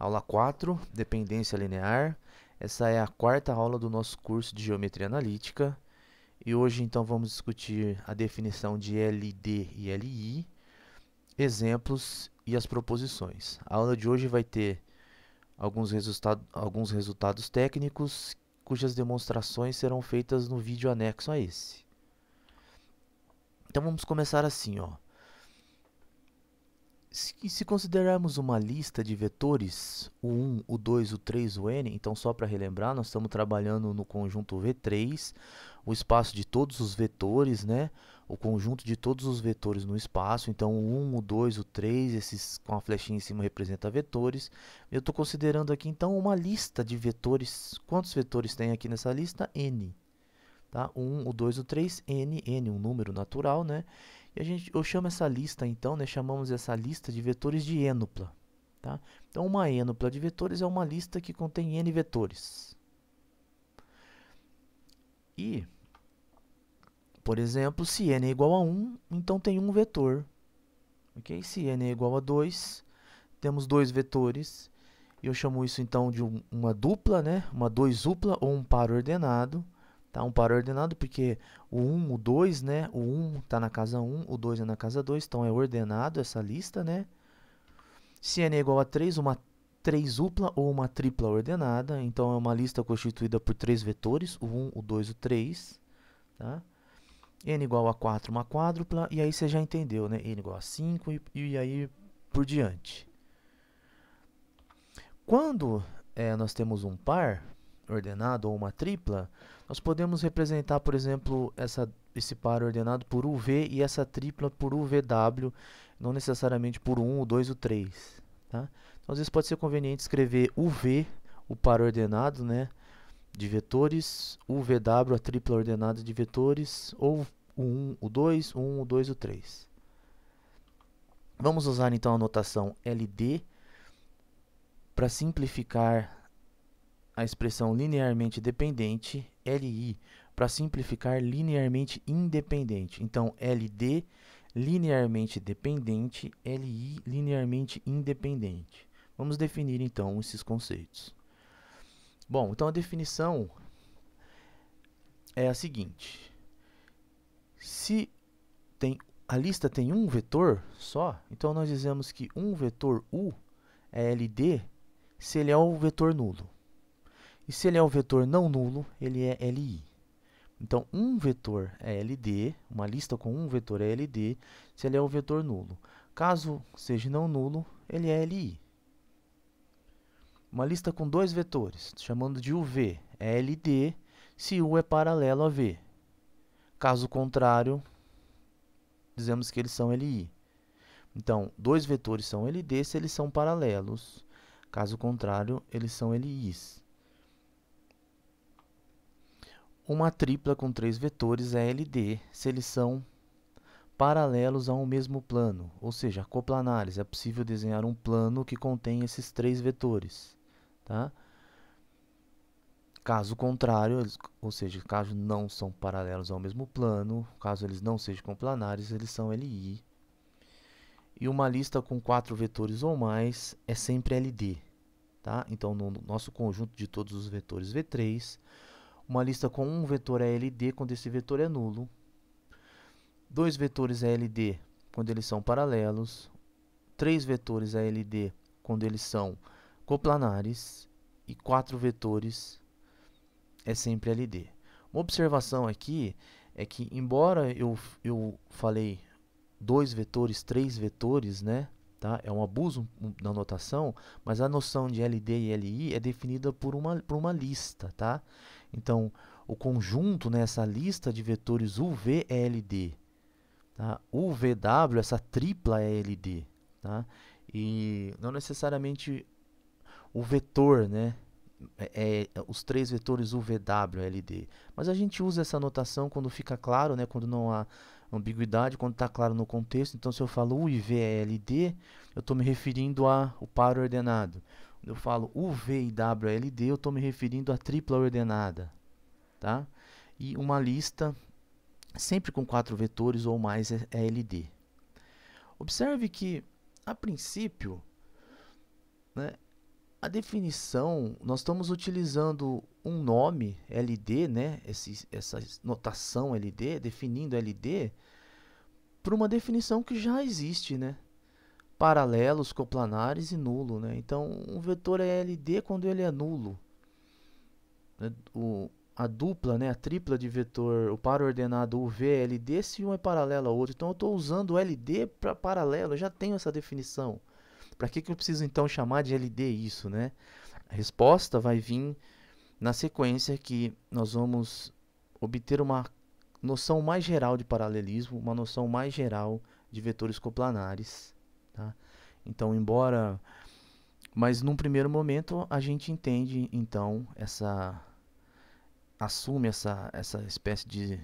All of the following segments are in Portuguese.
Aula 4, dependência linear. Essa é a quarta aula do nosso curso de Geometria Analítica. E hoje, então, vamos discutir a definição de LD e LI, exemplos e as proposições. A aula de hoje vai ter alguns resultados técnicos, cujas demonstrações serão feitas no vídeo anexo a esse. Então, vamos começar assim, ó. Se considerarmos uma lista de vetores, o 1, o 2, o 3, o n, então só para relembrar, nós estamos trabalhando no conjunto V3, o espaço de todos os vetores, né? O conjunto de todos os vetores no espaço, então o 1, o 2, o 3, esses com a flechinha em cima representa vetores. Eu estou considerando aqui então uma lista de vetores. Quantos vetores tem aqui nessa lista? N. Tá? O 1, o 2, o 3, n, um número natural, né? E eu chamo essa lista, então, né, chamamos essa lista de vetores de ênupla. Tá? Então, uma ênupla de vetores é uma lista que contém n vetores. E, por exemplo, se n é igual a 1, então tem um vetor. Okay? Se n é igual a 2, temos dois vetores. E eu chamo isso, então, de uma dupla, né? Uma doisupla ou um par ordenado. Tá? Um par ordenado porque o 1, o 2, né? O 1 está na casa 1, o 2 é na casa 2, então é ordenado essa lista, né? Se n é igual a 3, uma trêsupla ou uma tripla ordenada, então é uma lista constituída por três vetores, o 1, o 2 e o 3. Tá? N igual a 4, uma quádrupla, e aí você já entendeu, né? N igual a 5 e aí por diante. Quando nós temos um par ordenado ou uma tripla, nós podemos representar, por exemplo, esse par ordenado por UV e essa tripla por UVW, não necessariamente por 1, o 2 e o 3. Tá? Então, às vezes pode ser conveniente escrever UV, o par ordenado, né, de vetores, UVW, a tripla ordenada de vetores, ou o 1, o 2, o 1, o 2 e o 3. Vamos usar então a notação LD para simplificar a expressão linearmente dependente, LI, para simplificar linearmente independente. Então, LD, linearmente dependente, LI, linearmente independente. Vamos definir, então, esses conceitos. Bom, então a definição é a seguinte. Se a lista tem um vetor só, então nós dizemos que um vetor U é LD se ele é o vetor nulo. E se ele é um vetor não nulo, ele é LI. Então, um vetor é LD, uma lista com um vetor é LD, se ele é um vetor nulo. Caso seja não nulo, ele é LI. Uma lista com dois vetores, chamando de UV, é LD, se U é paralelo a V. Caso contrário, dizemos que eles são LI. Então, dois vetores são LD se eles são paralelos. Caso contrário, eles são LIs. Uma tripla com três vetores é LD se eles são paralelos a um mesmo plano, ou seja, coplanares. É possível desenhar um plano que contém esses três vetores. Tá? Caso contrário, ou seja, caso não são paralelos ao mesmo plano, caso eles não sejam coplanares, eles são LI. E uma lista com quatro vetores ou mais é sempre LD. Tá? Então, no nosso conjunto de todos os vetores V3, uma lista com um vetor é LD quando esse vetor é nulo. Dois vetores é LD quando eles são paralelos. Três vetores é LD quando eles são coplanares. E quatro vetores é sempre LD. Uma observação aqui é que, embora eu falei dois vetores, três vetores, né? Tá? É um abuso na notação, mas a noção de LD e LI é definida por uma lista. Tá? Então, o conjunto, né, essa lista de vetores UV é LD. Tá? UVW, essa tripla é LD. Tá? E não necessariamente o vetor, né, os três vetores UVW é LD. Mas a gente usa essa notação quando fica claro, né, quando não há ambiguidade, quando está claro no contexto. Então, se eu falo U e V é LD, eu estou me referindo ao par ordenado. Quando eu falo UV e W é LD, eu estou me referindo à tripla ordenada. Tá? E uma lista, sempre com quatro vetores ou mais, é LD. Observe que, a princípio, né, A definição, nós estamos utilizando um nome LD, né? Essa notação LD, definindo LD, para uma definição que já existe, né? Paralelos, coplanares e nulo, né? Então, um vetor é LD quando ele é nulo, né? A dupla, né? A tripla de vetor, o par ordenado UV é LD se um é paralelo ao outro. Então, eu estou usando o LD para paralelo, eu já tenho essa definição. Para que eu preciso então chamar de LD isso, né? A resposta vai vir na sequência que nós vamos obter uma noção mais geral de paralelismo, uma noção mais geral de vetores coplanares, tá? Então, mas num primeiro momento a gente entende então assume essa espécie de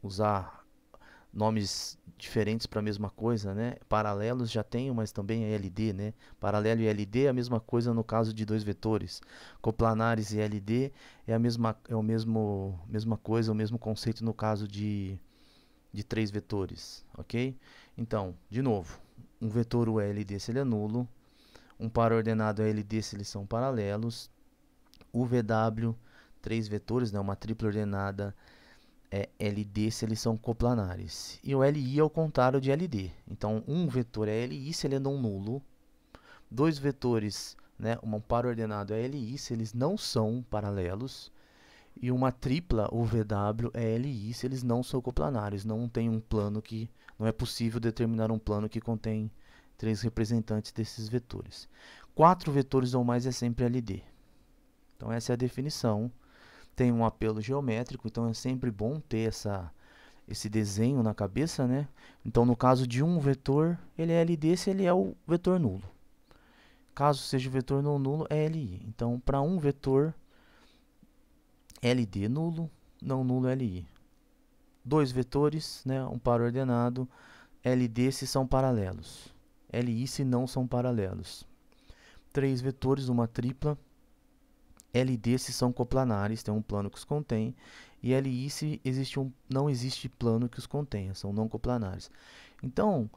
usar nomes diferentes para a mesma coisa, né? Paralelos já tenho, mas também é LD, né? Paralelo e LD é a mesma coisa no caso de dois vetores. Coplanares e LD é mesma coisa, o mesmo conceito no caso de três vetores, ok? Então, de novo, um vetor U é LD se ele é nulo, um par ordenado é LD se eles são paralelos, o VW, três vetores, né? Uma tripla ordenada é LD se eles são coplanares. E o LI é o contrário de LD. Então, um vetor é LI se ele é não nulo. Dois vetores, né, um par ordenado é LI se eles não são paralelos. E uma tripla, o VW, é LI se eles não são coplanares. Não tem um plano que... Não é possível determinar um plano que contém três representantes desses vetores. Quatro vetores ou mais é sempre LD. Então, essa é a definição. Tem um apelo geométrico, então é sempre bom ter esse desenho na cabeça, né? Então, no caso de um vetor, ele é LD se ele é o vetor nulo. Caso seja o vetor não nulo, é LI. Então, para um vetor, LD nulo, não nulo LI. Dois vetores, né? Um par ordenado, LD se são paralelos. LI se não são paralelos. Três vetores, uma tripla, LD se são coplanares, tem um plano que os contém, e LI se não existe plano que os contenha, são não coplanares. Então,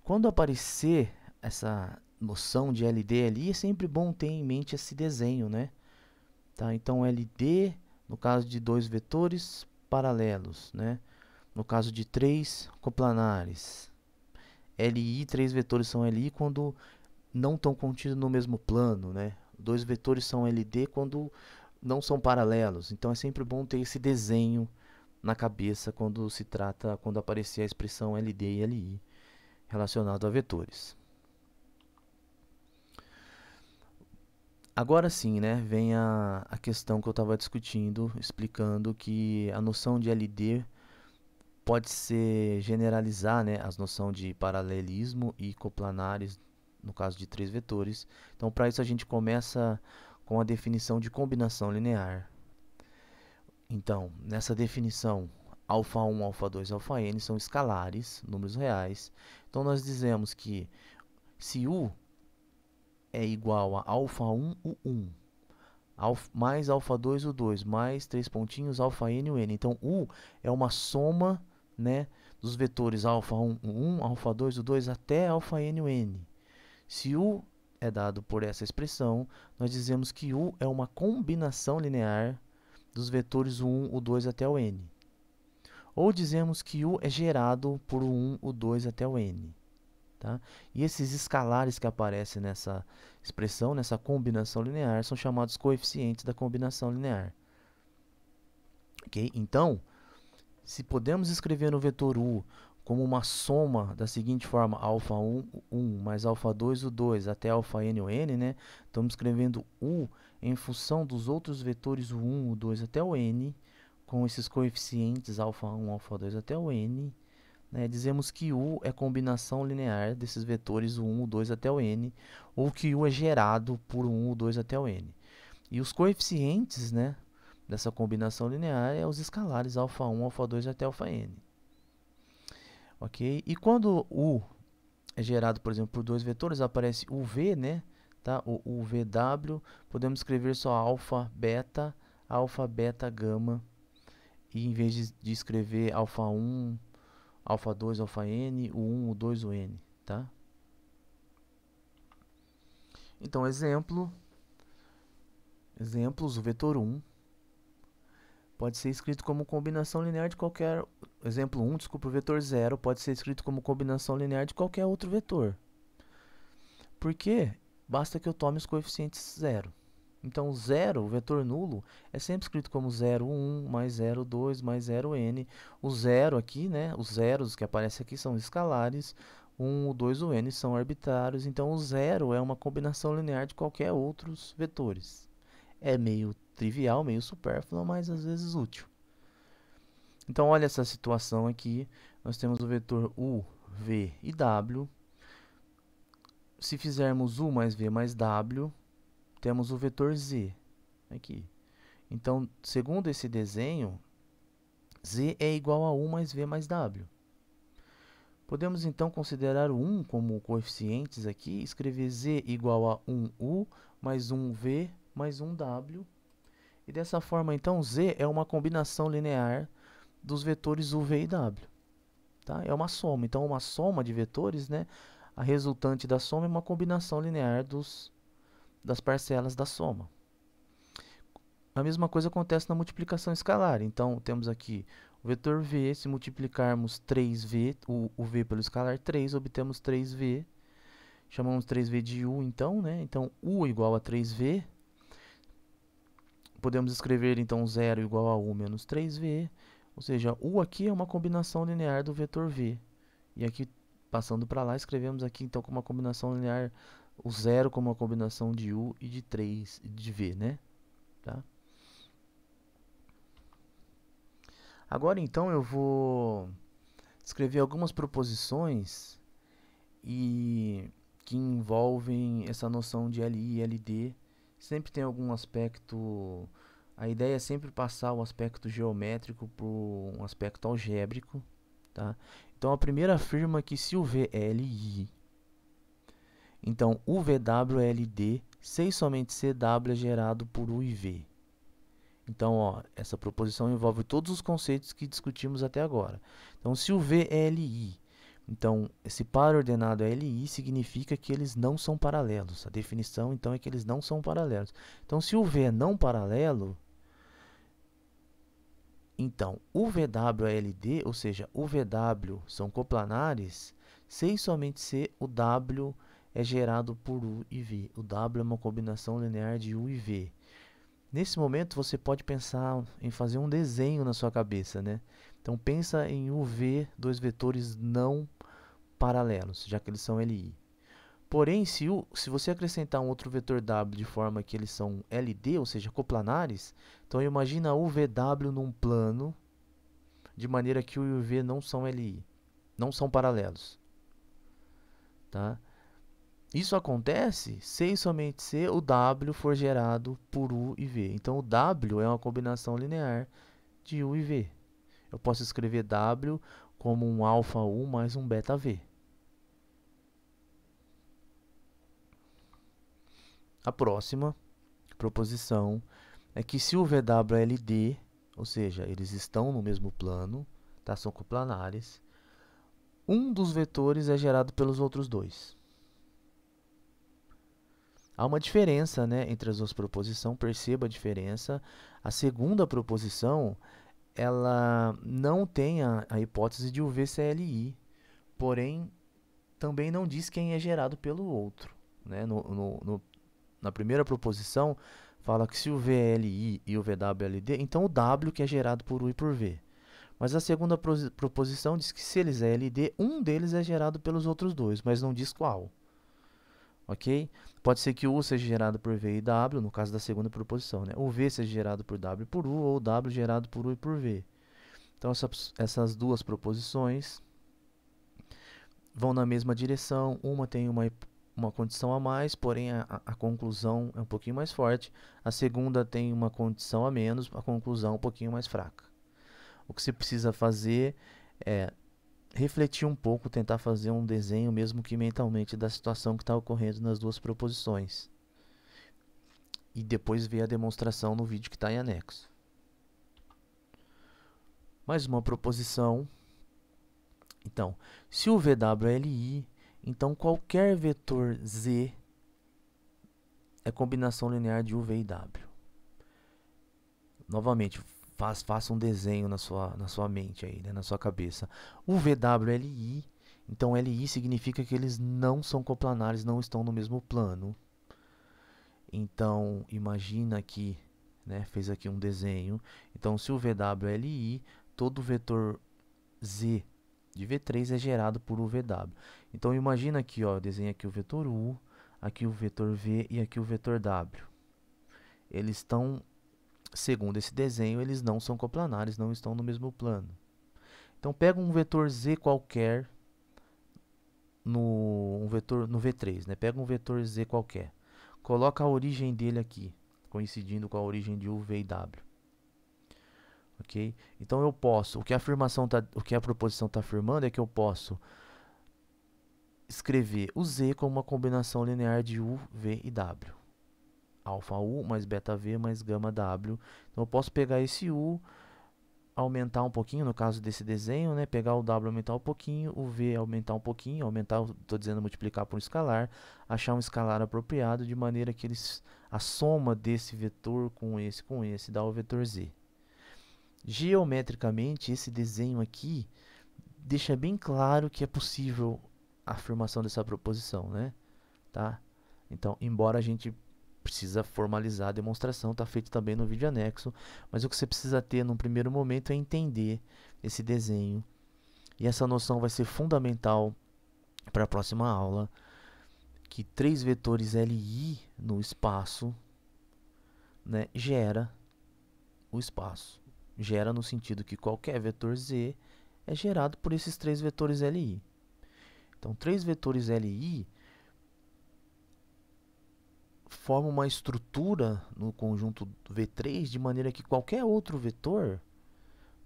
quando aparecer essa noção de LD ali, é sempre bom ter em mente esse desenho, né? Tá? Então, LD, no caso de dois vetores paralelos, né? No caso de três coplanares. LI, três vetores são LI quando não estão contidos no mesmo plano, né? Dois vetores são LD quando não são paralelos. Então é sempre bom ter esse desenho na cabeça quando aparecer a expressão LD e LI relacionado a vetores. Agora sim, né, vem a questão que eu estava discutindo, explicando que a noção de LD pode ser generalizar, né, as noções de paralelismo e coplanares no caso de três vetores. Então, para isso a gente começa com a definição de combinação linear. Então, nessa definição, α1, α2 e αn são escalares, números reais. Então, nós dizemos que se U é igual a α1, U1, mais α2, U2, mais três pontinhos, αn, UN. Então, U é uma soma, né, dos vetores α1, U1, α2, U2 até αn, UN. Se U é dado por essa expressão, nós dizemos que U é uma combinação linear dos vetores U1, U2 até o N. Ou dizemos que U é gerado por U1, U2 até o N. Tá? E esses escalares que aparecem nessa expressão, nessa combinação linear, são chamados coeficientes da combinação linear. Okay? Então, se podemos escrever no vetor U como uma soma da seguinte forma, α1, 1 mais α2, U2 até αn, UN, né? Estamos escrevendo U em função dos outros vetores U1, U2 até o N, com esses coeficientes α1, α2 até o N. Né? Dizemos que U é combinação linear desses vetores U1, U2 até o N, ou que U é gerado por U1, U2 até o N. E os coeficientes, né, dessa combinação linear é os escalares α1, α2 até αn. Ok? E quando U é gerado, por exemplo, por dois vetores, aparece UV, né? Tá? O UVW, podemos escrever só alfa, beta, gama. E em vez de escrever alfa1, alfa2, αn, o1, o2, o n. Tá? Então, exemplo, Exemplos, o vetor 1 pode ser escrito como combinação linear de qualquer... Exemplo 1, desculpa, o vetor 0 pode ser escrito como combinação linear de qualquer outro vetor. Por quê? Basta que eu tome os coeficientes 0. Então, 0, o vetor nulo, é sempre escrito como 0, 1, mais 0, 2, mais 0, n. O 0 aqui, né, os zeros que aparecem aqui são escalares, 1, o 2, o n são arbitrários. Então, o 0 é uma combinação linear de qualquer outros vetores. É meio trivial, meio supérfluo, mas às vezes útil. Então, olha essa situação aqui. Nós temos o vetor u, v e w. Se fizermos u mais v mais w, temos o vetor z aqui. Então, segundo esse desenho, z é igual a 1 mais v mais w. Podemos, então, considerar o 1 como coeficientes aqui, escrever z igual a 1u mais 1v mais 1w. E dessa forma, então, z é uma combinação linear dos vetores u, v e w. Tá? É uma soma. Então, uma soma de vetores, né? A resultante da soma é uma combinação linear das parcelas da soma. A mesma coisa acontece na multiplicação escalar. Então, temos aqui o vetor v, se multiplicarmos 3v, o v pelo escalar 3, obtemos 3v. Chamamos 3v de u, então, né? Então, u igual a 3v. Podemos escrever, então, 0 igual a u menos 3v. Ou seja, u aqui é uma combinação linear do vetor v. E aqui, passando para lá, escrevemos aqui, então, como uma combinação linear, o 0 como uma combinação de u e de 3, de v, né? Tá? Agora, então, eu vou escrever algumas proposições que envolvem essa noção de LI e LD. Sempre tem algum aspecto... A ideia é sempre passar o aspecto geométrico por um aspecto algébrico. Tá? Então, a primeira afirma que se o V é LI, então o VW é LD, se e somente CW é gerado por U e V. Então, ó, essa proposição envolve todos os conceitos que discutimos até agora. Então, se o V é LI, então, esse par ordenado é LI significa que eles não são paralelos. A definição, então, é que eles não são paralelos. Então, se o V é não paralelo, então, o VW é LD, ou seja, o VW são coplanares, se e somente se o W é gerado por U e V. O W é uma combinação linear de U e V. Nesse momento, você pode pensar em fazer um desenho na sua cabeça, né? Então, pensa em UV, dois vetores não paralelos, já que eles são LI. Porém, se você acrescentar um outro vetor W de forma que eles são LD, ou seja, coplanares, então imagina U, V, W num plano, de maneira que o U e o V não são LI, não são paralelos. Tá? Isso acontece se e somente se o W for gerado por U e V. Então, o W é uma combinação linear de U e V. Eu posso escrever W como um alfa U mais um beta V. A próxima proposição é que se o VW é LD, ou seja, eles estão no mesmo plano, tá? São coplanares, um dos vetores é gerado pelos outros dois. Há uma diferença, né, entre as duas proposições, perceba a diferença. A segunda proposição, ela não tem a hipótese de UV ser LI, porém, também não diz quem é gerado pelo outro. Né? Na primeira proposição, fala que se o V é LI e o VW é LD, então o W que é gerado por U e por V. Mas a segunda proposição diz que se eles é LD, um deles é gerado pelos outros dois, mas não diz qual. Ok? Pode ser que U seja gerado por V e W, no caso da segunda proposição. Né? O V seja gerado por W e por U, ou o W gerado por U e por V. Então, essas duas proposições vão na mesma direção. Uma tem uma condição a mais, porém a conclusão é um pouquinho mais forte. A segunda tem uma condição a menos, a conclusão um pouquinho mais fraca. O que você precisa fazer é refletir um pouco, tentar fazer um desenho, mesmo que mentalmente, da situação que está ocorrendo nas duas proposições. E depois ver a demonstração no vídeo que está em anexo. Mais uma proposição. Então, se o VW é LI, então qualquer vetor Z é combinação linear de U, V e W. novamente, faça um desenho na sua mente aí, né, na sua cabeça. O VWLI, então LI significa que eles não são coplanares, não estão no mesmo plano. Então, imagina aqui, né, fez aqui um desenho. Então, se o VWLI, todo vetor Z de V3 é gerado por UVW. Então, imagina aqui, ó, desenha aqui o vetor U, aqui o vetor V e aqui o vetor W. Eles estão, segundo esse desenho, eles não são coplanares, não estão no mesmo plano. Então, pega um vetor Z qualquer no V3, né? Pega um vetor Z qualquer. Coloca a origem dele aqui, coincidindo com a origem de U, V e W. Ok? Então eu posso, o que a proposição está afirmando é que eu posso escrever o Z como uma combinação linear de U, V e W. Alfa U mais beta V mais gama W. Então eu posso pegar esse U, aumentar um pouquinho, no caso desse desenho, né? Pegar o W, aumentar um pouquinho, o V aumentar um pouquinho, aumentar, estou dizendo multiplicar por um escalar, achar um escalar apropriado, de maneira que a soma desse vetor com esse dá o vetor Z. Geometricamente, esse desenho aqui deixa bem claro que é possível a afirmação dessa proposição, né? Tá? Então, embora a gente precisa formalizar a demonstração, está feito também no vídeo anexo, mas o que você precisa ter num primeiro momento é entender esse desenho, e essa noção vai ser fundamental para a próxima aula, que 3 vetores LI no espaço, né, gera o espaço. Gera no sentido que qualquer vetor Z é gerado por esses 3 vetores LI. Então, 3 vetores LI formam uma estrutura no conjunto V3 de maneira que qualquer outro vetor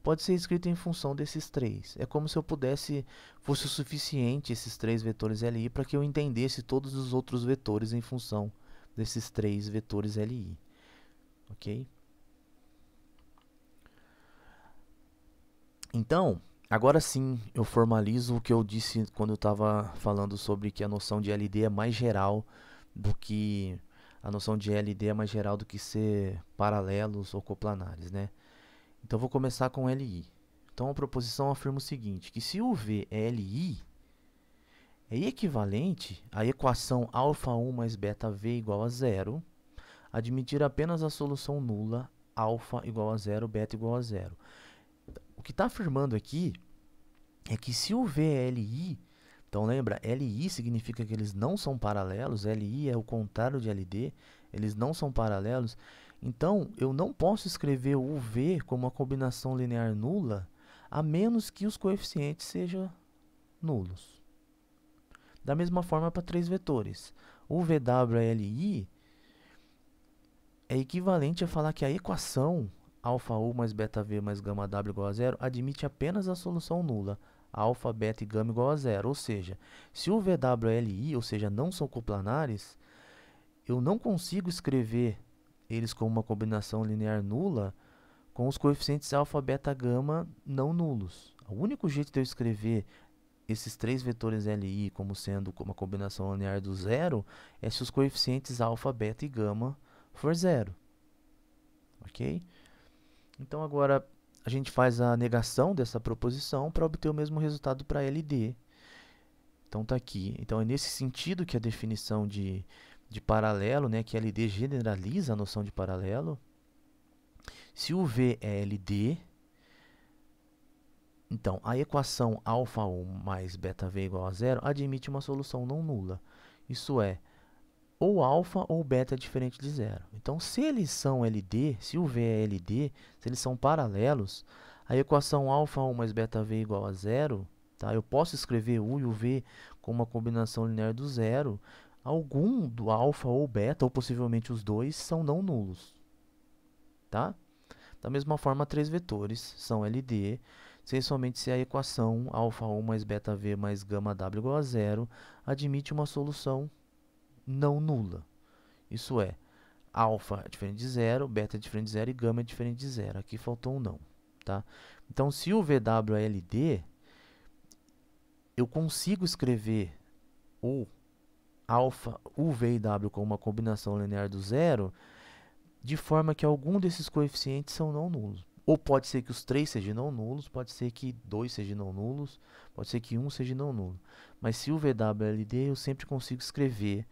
pode ser escrito em função desses 3. É como se eu fosse o suficiente esses 3 vetores LI para que eu entendesse todos os outros vetores em função desses 3 vetores LI. Ok? Então, agora sim eu formalizo o que eu disse quando eu estava falando sobre que a noção de LD é mais geral do que ser paralelos ou coplanares, né? Então vou começar com LI. Então a proposição afirma o seguinte, que se o V é LI, é equivalente à equação α1 mais βv igual a zero, admitir apenas a solução nula alfa igual a zero, beta igual a zero. O que está afirmando aqui é que se o V é LI, então lembra, LI significa que eles não são paralelos, LI é o contrário de LD, eles não são paralelos, então eu não posso escrever o V como uma combinação linear nula, a menos que os coeficientes sejam nulos. Da mesma forma para 3 vetores. O VWLI é equivalente a falar que a equação alfa U mais beta V mais gama W igual a zero admite apenas a solução nula, alfa, beta e gama igual a zero. Ou seja, se o VWLI, ou seja, não são coplanares, eu não consigo escrever eles como uma combinação linear nula com os coeficientes alfa, beta, gama não nulos. O único jeito de eu escrever esses 3 vetores LI como sendo uma combinação linear do zero é se os coeficientes alfa, beta e gama for zero. Ok? Então agora a gente faz a negação dessa proposição para obter o mesmo resultado para LD. Então está aqui. Então é nesse sentido que a definição de paralelo, né, que LD generaliza a noção de paralelo. Se o V é LD, então a equação α1 mais βv igual a zero admite uma solução não nula. Isso é, ou alfa ou beta é diferente de zero. Então, se eles são LD, se o V é LD, se eles são paralelos, a equação α1 mais βv igual a zero, tá? Eu posso escrever U e o V como uma combinação linear do zero. Algum do alfa ou beta, ou possivelmente os dois, são não nulos. Tá? Da mesma forma, 3 vetores são LD, se somente se a equação α1 mais βv mais γw igual a zero admite uma solução não nula. Isso é, alfa é diferente de zero, beta é diferente de zero e gama é diferente de zero. Aqui faltou um não. Tá? Então, se o VW é LD, eu consigo escrever o alfa, U, V e W como uma combinação linear do zero de forma que algum desses coeficientes são não nulos. Ou pode ser que os 3 sejam não nulos, pode ser que 2 sejam não nulos, pode ser que 1 seja não nulo. Mas se o VW é LD, eu sempre consigo escrever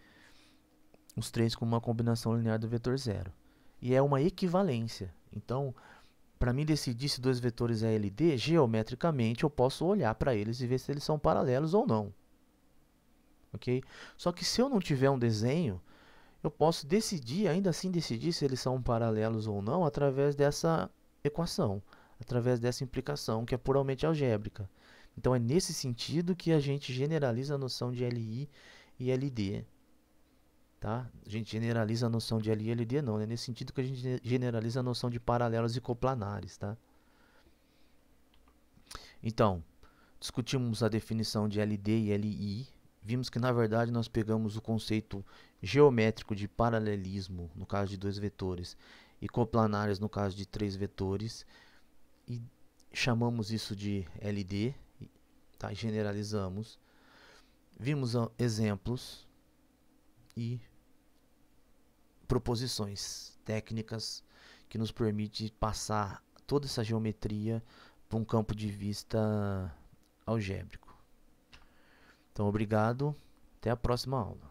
os 3 como uma combinação linear do vetor zero. E é uma equivalência. Então, para mim decidir se dois vetores é LD, geometricamente eu posso olhar para eles e ver se eles são paralelos ou não. Ok? Só que se eu não tiver um desenho, eu posso decidir, ainda assim decidir se eles são paralelos ou não através dessa equação, através dessa implicação que é puramente algébrica. Então é nesse sentido que a gente generaliza a noção de LI e LD. Tá? A gente generaliza a noção de LI e LD não, é nesse sentido que a gente generaliza a noção de paralelos e coplanares. Tá? Então, discutimos a definição de LD e LI. Vimos que, na verdade, nós pegamos o conceito geométrico de paralelismo, no caso de dois vetores, e coplanares, no caso de três vetores, e chamamos isso de LD, tá? Generalizamos. Vimos exemplos e proposições técnicas que nos permite passar toda essa geometria para um campo de vista algébrico. Então, obrigado. Até a próxima aula.